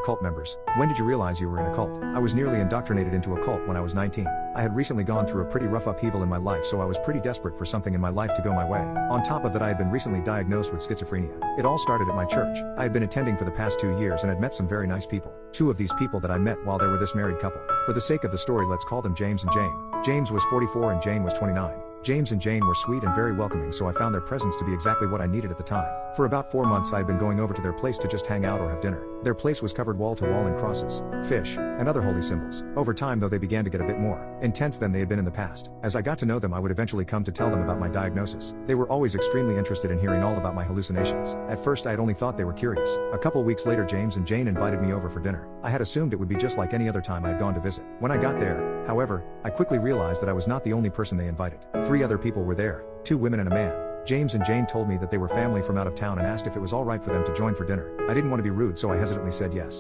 cult members. When did you realize you were in a cult? I was nearly indoctrinated into a cult when I was 19. I had recently gone through a pretty rough upheaval in my life, so I was pretty desperate for something in my life to go my way. On top of that, I had been recently diagnosed with schizophrenia. It all started at my church. I had been attending for the past 2 years and had met some very nice people. Two of these people that I met while they were this married couple. For the sake of the story, let's call them James and Jane. James was 44 and Jane was 29. James and Jane were sweet and very welcoming, so I found their presence to be exactly what I needed at the time. For about 4 months I had been going over to their place to just hang out or have dinner. Their place was covered wall to wall in crosses, fish, and other holy symbols. Over time though, they began to get a bit more intense than they had been in the past. As I got to know them, I would eventually come to tell them about my diagnosis. They were always extremely interested in hearing all about my hallucinations. At first I had only thought they were curious. A couple weeks later, James and Jane invited me over for dinner. I had assumed it would be just like any other time I had gone to visit. When I got there, however, I quickly realized that I was not the only person they invited. 3 other people were there, 2 women and a man. James and Jane told me that they were family from out of town and asked if it was alright for them to join for dinner. I didn't want to be rude, so I hesitantly said yes.